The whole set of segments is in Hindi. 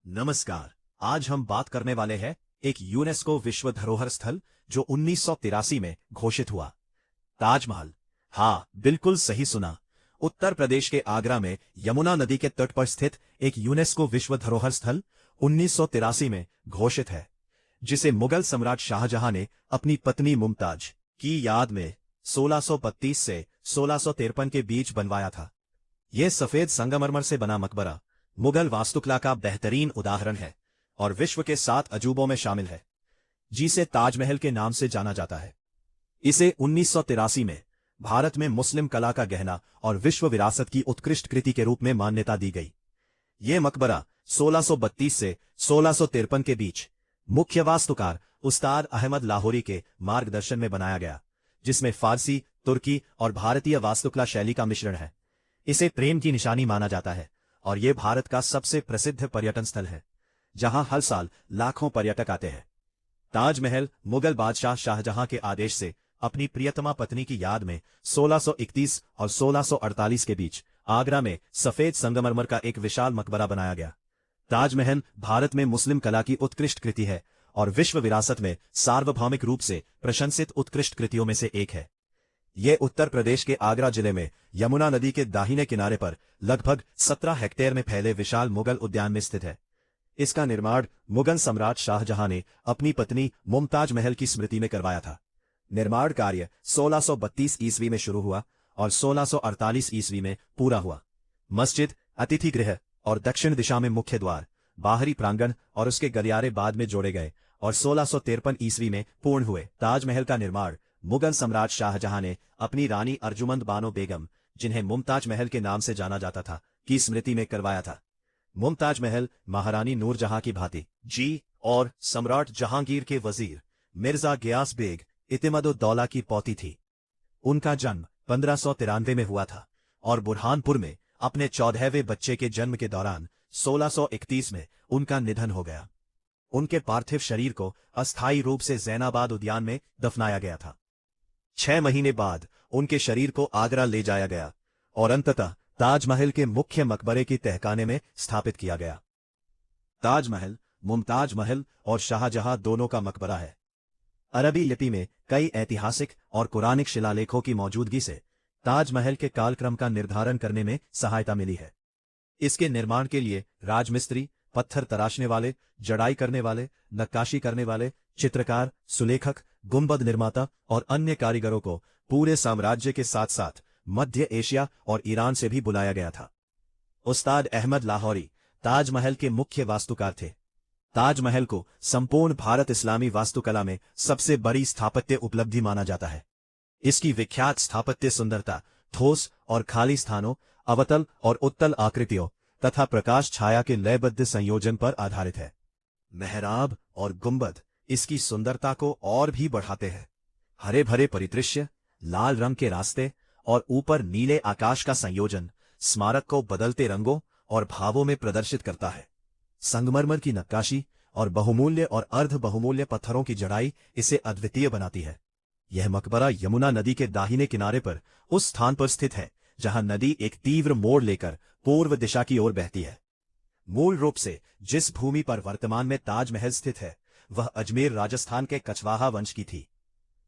नमस्कार। आज हम बात करने वाले हैं एक यूनेस्को विश्व धरोहर स्थल जो 1983 में घोषित हुआ। ताजमहल। हाँ, बिल्कुल सही सुना। उत्तर प्रदेश के आगरा में यमुना नदी के तट पर स्थित एक यूनेस्को विश्व धरोहर स्थल 1983 में घोषित है, जिसे मुगल सम्राट शाहजहां ने अपनी पत्नी मुमताज की याद में 1632 से 1653 के बीच बनवाया था। यह सफेद संगमरमर से बना मकबरा मुगल वास्तुकला का बेहतरीन उदाहरण है और विश्व के 7 अजूबों में शामिल है, जिसे ताजमहल के नाम से जाना जाता है। इसे 1983 में भारत में मुस्लिम कला का गहना और विश्व विरासत की उत्कृष्ट कृति के रूप में मान्यता दी गई। यह मकबरा 1632 से 1653 के बीच मुख्य वास्तुकार उस्ताद अहमद लाहौरी के मार्गदर्शन में बनाया गया, जिसमें फारसी, तुर्की और भारतीय वास्तुकला शैली का मिश्रण है। इसे प्रेम की निशानी माना जाता है और यह भारत का सबसे प्रसिद्ध पर्यटन स्थल है, जहां हर साल लाखों पर्यटक आते हैं। ताजमहल मुगल बादशाह शाहजहां के आदेश से अपनी प्रियतमा पत्नी की याद में 1631 और 1648 के बीच आगरा में सफेद संगमरमर का एक विशाल मकबरा बनाया गया। ताजमहल भारत में मुस्लिम कला की उत्कृष्ट कृति है और विश्व विरासत में सार्वभौमिक रूप से प्रशंसित उत्कृष्ट कृतियों में से एक है। यह उत्तर प्रदेश के आगरा जिले में यमुना नदी के दाहिने किनारे पर लगभग 17 हेक्टेयर में फैले विशाल मुगल उद्यान में स्थित है। इसका निर्माण मुगल सम्राट शाहजहां ने अपनी पत्नी मुमताज महल की स्मृति में करवाया था। निर्माण कार्य 1632 ईस्वी में शुरू हुआ और 1648 ईस्वी में पूरा हुआ। मस्जिद, अतिथि गृह और दक्षिण दिशा में मुख्य द्वार, बाहरी प्रांगण और उसके गलियारे बाद में जोड़े गए और 1653 ईस्वी में पूर्ण हुए। ताजमहल का निर्माण मुगल सम्राट शाहजहां ने अपनी रानी अर्जुमंद बानो बेगम, जिन्हें मुमताज महल के नाम से जाना जाता था, की स्मृति में करवाया था। मुमताज महल महारानी नूरजहां की भांति जी और सम्राट जहांगीर के वजीर मिर्जा गियास बेग इतिमद-उद-दौला की पौती थी। उनका जन्म 1593 में हुआ था और बुरहानपुर में अपने 14वें बच्चे के जन्म के दौरान 1631 में उनका निधन हो गया। उनके पार्थिव शरीर को अस्थायी रूप से जैनाबाद उद्यान में दफनाया गया था। 6 महीने बाद उनके शरीर को आगरा ले जाया गया और अंततः ताजमहल के मुख्य मकबरे की तहखाने में स्थापित किया गया। ताजमहल मुमताज महल और शाहजहां दोनों का मकबरा है। अरबी लिपि में कई ऐतिहासिक और पुराणिक शिलालेखों की मौजूदगी से ताजमहल के कालक्रम का निर्धारण करने में सहायता मिली है। इसके निर्माण के लिए राजमिस्त्री, पत्थर तराशने वाले, जड़ाई करने वाले, नक्काशी करने वाले, चित्रकार, सुलेखक, गुंबद निर्माता और अन्य कारीगरों को पूरे साम्राज्य के साथ साथ मध्य एशिया और ईरान से भी बुलाया गया था। उस्ताद अहमद लाहौरी ताजमहल के मुख्य वास्तुकार थे। ताजमहल को संपूर्ण भारत इस्लामी वास्तुकला में सबसे बड़ी स्थापत्य उपलब्धि माना जाता है। इसकी विख्यात स्थापत्य सुंदरता ठोस और खाली स्थानों, अवतल और उत्तल आकृतियों तथा प्रकाश छाया के लयबद्ध संयोजन पर आधारित है। मेहराब और गुंबद इसकी सुंदरता को और भी बढ़ाते हैं। हरे भरे परिदृश्य, लाल रंग के रास्ते और ऊपर नीले आकाश का संयोजन स्मारक को बदलते रंगों और भावों में प्रदर्शित करता है। संगमरमर की नक्काशी और बहुमूल्य और अर्ध बहुमूल्य पत्थरों की जड़ाई इसे अद्वितीय बनाती है। यह मकबरा यमुना नदी के दाहिने किनारे पर उस स्थान पर स्थित है जहां नदी एक तीव्र मोड़ लेकर पूर्व दिशा की ओर बहती है। मूल रूप से जिस भूमि पर वर्तमान में ताजमहल स्थित है वह अजमेर राजस्थान के कछवाहा वंश की थी।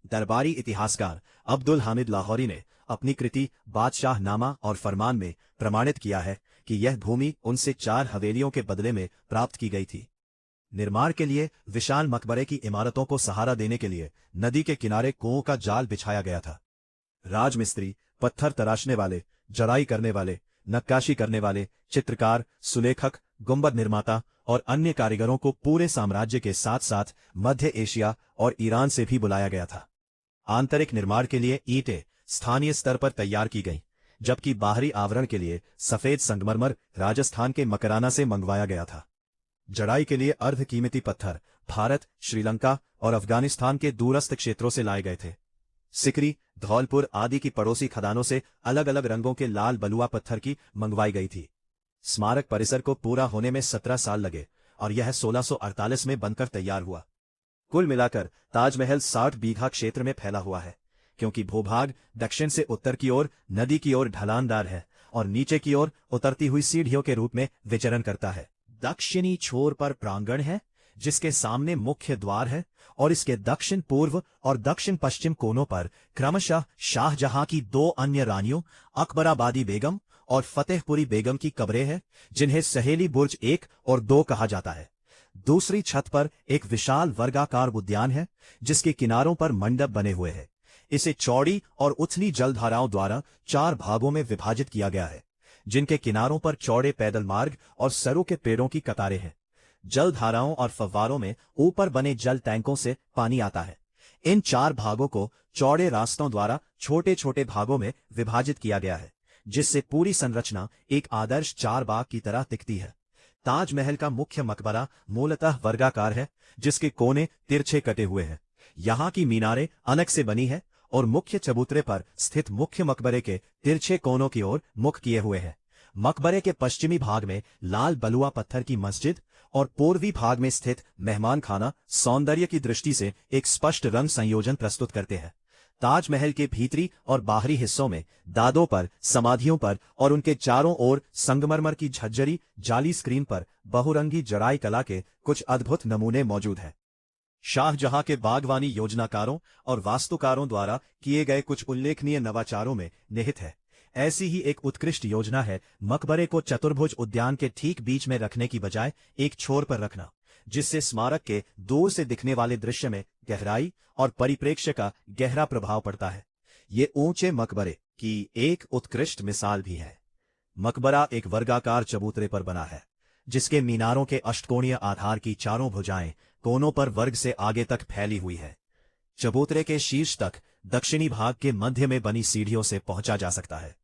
दरबारी इतिहासकार अब्दुल हामिद लाहौरी ने अपनी कृति बादशाहनामा और फरमान में प्रमाणित किया है कि यह भूमि उनसे 4 हवेलियों के बदले में प्राप्त की गई थी। निर्माण के लिए विशाल मकबरे की इमारतों को सहारा देने के लिए नदी के किनारे कुओं का जाल बिछाया गया था। राजमिस्त्री, पत्थर तराशने वाले, जड़ाई करने वाले, नक्काशी करने वाले, चित्रकार, सुलेखक, गुंबद निर्माता और अन्य कारीगरों को पूरे साम्राज्य के साथ साथ मध्य एशिया और ईरान से भी बुलाया गया था। आंतरिक निर्माण के लिए ईंटें स्थानीय स्तर पर तैयार की गईं, जबकि बाहरी आवरण के लिए सफेद संगमरमर राजस्थान के मकराना से मंगवाया गया था। जड़ाई के लिए अर्ध कीमती पत्थर भारत, श्रीलंका और अफगानिस्तान के दूरस्थ क्षेत्रों से लाए गए थे। सिकरी, धौलपुर आदि की पड़ोसी खदानों से अलग अलग रंगों के लाल बलुआ पत्थर की मंगवाई गई थी। स्मारक परिसर को पूरा होने में 17 साल लगे और यह 1648 में बनकर तैयार हुआ। कुल मिलाकर ताजमहल 60 बीघा क्षेत्र में फैला हुआ है, क्योंकि भूभाग दक्षिण से उत्तर की ओर नदी की ओर ढलानदार है और नीचे की ओर उतरती हुई सीढ़ियों के रूप में विचरण करता है। दक्षिणी छोर पर प्रांगण है जिसके सामने मुख्य द्वार है और इसके दक्षिण पूर्व और दक्षिण पश्चिम कोनों पर क्रमशः शाहजहां की दो अन्य रानियों अकबराबादी बेगम और फतेहपुरी बेगम की कब्रें हैं, जिन्हें सहेली बुर्ज 1 और 2 कहा जाता है। दूसरी छत पर एक विशाल वर्गाकार उद्यान है जिसके किनारों पर मंडप बने हुए हैं। इसे चौड़ी और उथली जलधाराओं द्वारा 4 भागों में विभाजित किया गया है, जिनके किनारों पर चौड़े पैदल मार्ग और सरू के पेड़ों की कतारें हैं। जलधाराओं और फव्वारों में ऊपर बने जल टैंकों से पानी आता है। इन 4 भागों को चौड़े रास्तों द्वारा छोटे छोटे भागों में विभाजित किया गया है, जिससे पूरी संरचना एक आदर्श 4 बाग की तरह दिखती है। ताजमहल का मुख्य मकबरा मूलतः वर्गाकार है, जिसके कोने तिरछे कटे हुए हैं। यहाँ की मीनारें अनक से बनी है और मुख्य चबूतरे पर स्थित मुख्य मकबरे के तिरछे कोनों की ओर मुख किए हुए है। मकबरे के पश्चिमी भाग में लाल बलुआ पत्थर की मस्जिद और पूर्वी भाग में स्थित मेहमान खाना सौंदर्य की दृष्टि से एक स्पष्ट रंग संयोजन प्रस्तुत करते हैं। ताजमहल के भीतरी और बाहरी हिस्सों में दादों पर, समाधियों पर और उनके चारों ओर संगमरमर की झज्जरी जाली स्क्रीन पर बहुरंगी जड़ाई कला के कुछ अद्भुत नमूने मौजूद हैं। शाहजहां के बागवानी योजनाकारों और वास्तुकारों द्वारा किए गए कुछ उल्लेखनीय नवाचारों में निहित है। ऐसी ही एक उत्कृष्ट योजना है मकबरे को चतुर्भुज उद्यान के ठीक बीच में रखने की बजाय एक छोर पर रखना, जिससे स्मारक के दूर से दिखने वाले दृश्य में गहराई और परिप्रेक्ष्य का गहरा प्रभाव पड़ता है। ये ऊंचे मकबरे की एक उत्कृष्ट मिसाल भी है। मकबरा एक वर्गाकार चबूतरे पर बना है, जिसके मीनारों के अष्टकोणीय आधार की चारों भुजाएं कोनों पर वर्ग से आगे तक फैली हुई है। चबूतरे के शीर्ष तक दक्षिणी भाग के मध्य में बनी सीढ़ियों से पहुंचा जा सकता है।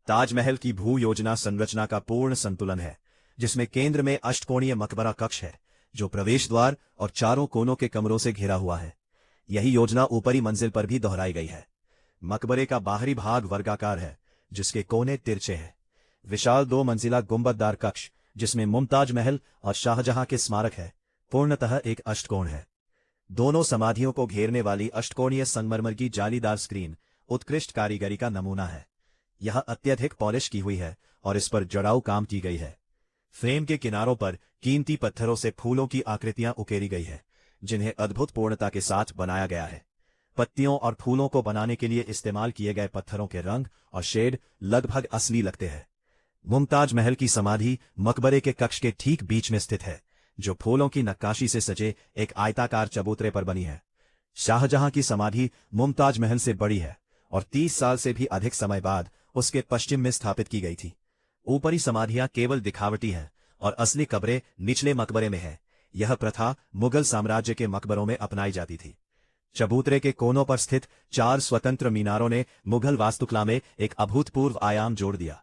ताजमहल की भू योजना संरचना का पूर्ण संतुलन है, जिसमें केंद्र में अष्टकोणीय मकबरा कक्ष है जो प्रवेश द्वार और चारों कोनों के कमरों से घिरा हुआ है। यही योजना ऊपरी मंजिल पर भी दोहराई गई है। मकबरे का बाहरी भाग वर्गाकार है, जिसके कोने तिरछे हैं। विशाल 2 मंजिला गुंबददार कक्ष, जिसमें मुमताज महल और शाहजहां के स्मारक है, पूर्णतः एक अष्टकोण है। दोनों समाधियों को घेरने वाली अष्टकोणीय संगमरमर की जालीदार स्क्रीन उत्कृष्ट कारीगरी का नमूना है। यह अत्यधिक पॉलिश की हुई है और इस पर जड़ाऊ काम की गई है। फ्रेम के किनारों पर कीमती पत्थरों से फूलों की आकृतियां उकेरी गई है, जिन्हें अद्भुत पूर्णता के साथ बनाया गया है। पत्तियों और फूलों को बनाने के लिए इस्तेमाल किए गए पत्थरों के रंग और शेड लगभग असली लगते हैं। मुमताज महल की समाधि मकबरे के कक्ष के ठीक बीच में स्थित है, जो फूलों की नक्काशी से सजे एक आयताकार चबूतरे पर बनी है। शाहजहां की समाधि मुमताज महल से बड़ी है और 30 साल से भी अधिक समय बाद उसके पश्चिम में स्थापित की गई थी। ऊपरी समाधियां केवल दिखावटी हैं और असली कब्रें निचले मकबरे में है। यह प्रथा मुगल साम्राज्य के मकबरों में अपनाई जाती थी। चबूतरे के कोनों पर स्थित 4 स्वतंत्र मीनारों ने मुगल वास्तुकला में एक अभूतपूर्व आयाम जोड़ दिया।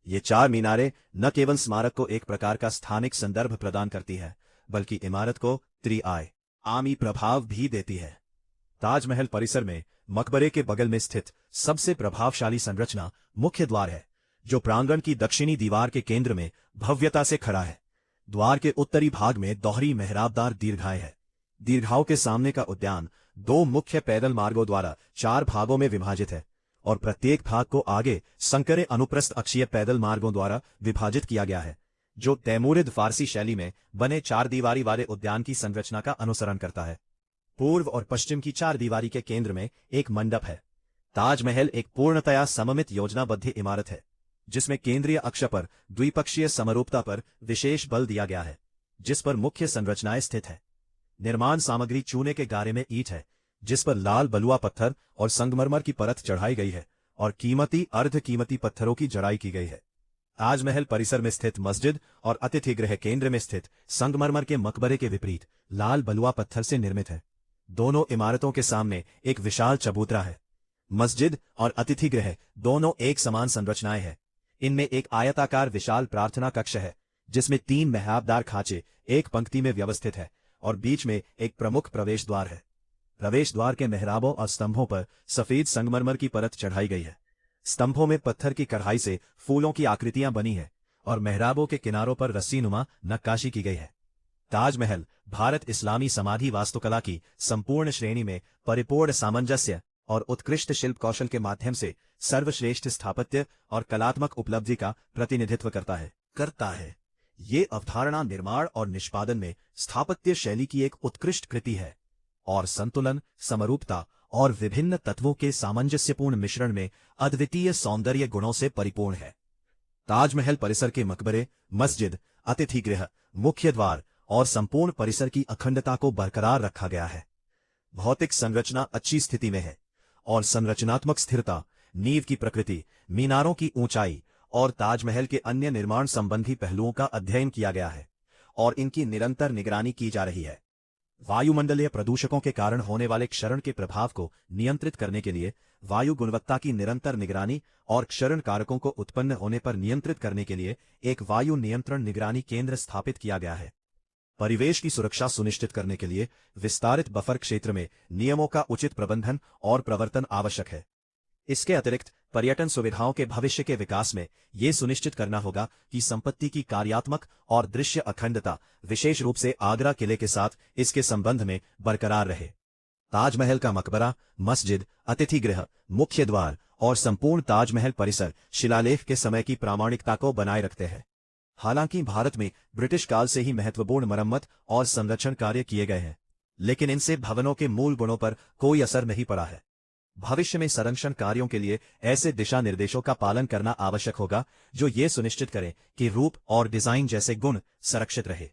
ये 4 मीनारें न केवल स्मारक को एक प्रकार का स्थानिक संदर्भ प्रदान करती है, बल्कि इमारत को त्रिआयामी प्रभाव भी देती है। ताजमहल परिसर में मकबरे के बगल में स्थित सबसे प्रभावशाली संरचना मुख्य द्वार है, जो प्रांगण की दक्षिणी दीवार के केंद्र में भव्यता से खड़ा है। द्वार के उत्तरी भाग में दोहरी मेहराबदार दीर्घाएं है। दीर्घाओं के सामने का उद्यान 2 मुख्य पैदल मार्गों द्वारा 4 भागों में विभाजित है और प्रत्येक भाग को आगे संकरे अनुप्रस्थ अक्षीय पैदल मार्गों द्वारा विभाजित किया गया है, जो तैमूरिद फारसी शैली में बने 4 दीवारी वाले उद्यान की संरचना का अनुसरण करता है। पूर्व और पश्चिम की 4 दीवारी के केंद्र में एक मंडप है। ताजमहल एक पूर्णतया सममित योजनाबद्ध इमारत है, जिसमें केंद्रीय अक्ष पर द्विपक्षीय समरूपता पर विशेष बल दिया गया है, जिस पर मुख्य संरचनाएं स्थित है। निर्माण सामग्री चूने के गारे में ईंट है, जिस पर लाल बलुआ पत्थर और संगमरमर की परत चढ़ाई गई है और कीमती अर्ध कीमती पत्थरों की जड़ाई की गई है। ताजमहल परिसर में स्थित मस्जिद और अतिथि गृह केंद्र में स्थित संगमरमर के मकबरे के विपरीत लाल बलुआ पत्थर से निर्मित है। दोनों इमारतों के सामने एक विशाल चबूतरा है। मस्जिद और अतिथि गृह दोनों एक समान संरचनाएं हैं। इनमें एक आयताकार विशाल प्रार्थना कक्ष है, जिसमें 3 मेहराबदार खांचे एक पंक्ति में व्यवस्थित है और बीच में एक प्रमुख प्रवेश द्वार है। प्रवेश द्वार के मेहराबों और स्तंभों पर सफेद संगमरमर की परत चढ़ाई गई है। स्तंभों में पत्थर की कढ़ाई से फूलों की आकृतियां बनी है और मेहराबों के किनारों पर रस्सीनुमा नक्काशी की गई है। ताजमहल भारत इस्लामी समाधि वास्तुकला की संपूर्ण श्रेणी में परिपूर्ण सामंजस्य और उत्कृष्ट शिल्प कौशल के माध्यम से सर्वश्रेष्ठ स्थापत्य और कलात्मक उपलब्धि का प्रतिनिधित्व करता है। ये अवधारणा निर्माण और निष्पादन में स्थापत्य शैली की एक उत्कृष्ट कृति है और संतुलन, समरूपता और विभिन्न तत्वों के सामंजस्यपूर्ण मिश्रण में अद्वितीय सौंदर्य गुणों से परिपूर्ण है। ताजमहल परिसर के मकबरे, मस्जिद, अतिथि गृह, मुख्य द्वार और संपूर्ण परिसर की अखंडता को बरकरार रखा गया है। भौतिक संरचना अच्छी स्थिति में है और संरचनात्मक स्थिरता, नींव की प्रकृति, मीनारों की ऊंचाई और ताजमहल के अन्य निर्माण संबंधी पहलुओं का अध्ययन किया गया है और इनकी निरंतर निगरानी की जा रही है। वायुमंडलीय प्रदूषकों के कारण होने वाले क्षरण के प्रभाव को नियंत्रित करने के लिए वायु गुणवत्ता की निरंतर निगरानी और क्षरण कारकों को उत्पन्न होने पर नियंत्रित करने के लिए एक वायु नियंत्रण निगरानी केंद्र स्थापित किया गया है। परिवेश की सुरक्षा सुनिश्चित करने के लिए विस्तारित बफर क्षेत्र में नियमों का उचित प्रबंधन और प्रवर्तन आवश्यक है। इसके अतिरिक्त पर्यटन सुविधाओं के भविष्य के विकास में ये सुनिश्चित करना होगा कि संपत्ति की कार्यात्मक और दृश्य अखंडता, विशेष रूप से आगरा किले के साथ इसके संबंध में बरकरार रहे। ताजमहल का मकबरा, मस्जिद, अतिथि गृह, मुख्य द्वार और संपूर्ण ताजमहल परिसर शिलालेख के समय की प्रामाणिकता को बनाए रखते हैं। हालांकि भारत में ब्रिटिश काल से ही महत्वपूर्ण मरम्मत और संरक्षण कार्य किए गए हैं, लेकिन इनसे भवनों के मूल गुणों पर कोई असर नहीं पड़ा है। भविष्य में संरक्षण कार्यों के लिए ऐसे दिशा निर्देशों का पालन करना आवश्यक होगा जो ये सुनिश्चित करें कि रूप और डिजाइन जैसे गुण संरक्षित रहे।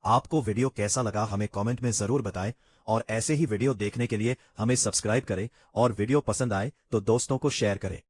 आपको वीडियो कैसा लगा हमें कमेंट में जरूर बताएं और ऐसे ही वीडियो देखने के लिए हमें सब्सक्राइब करें और वीडियो पसंद आए तो दोस्तों को शेयर करें।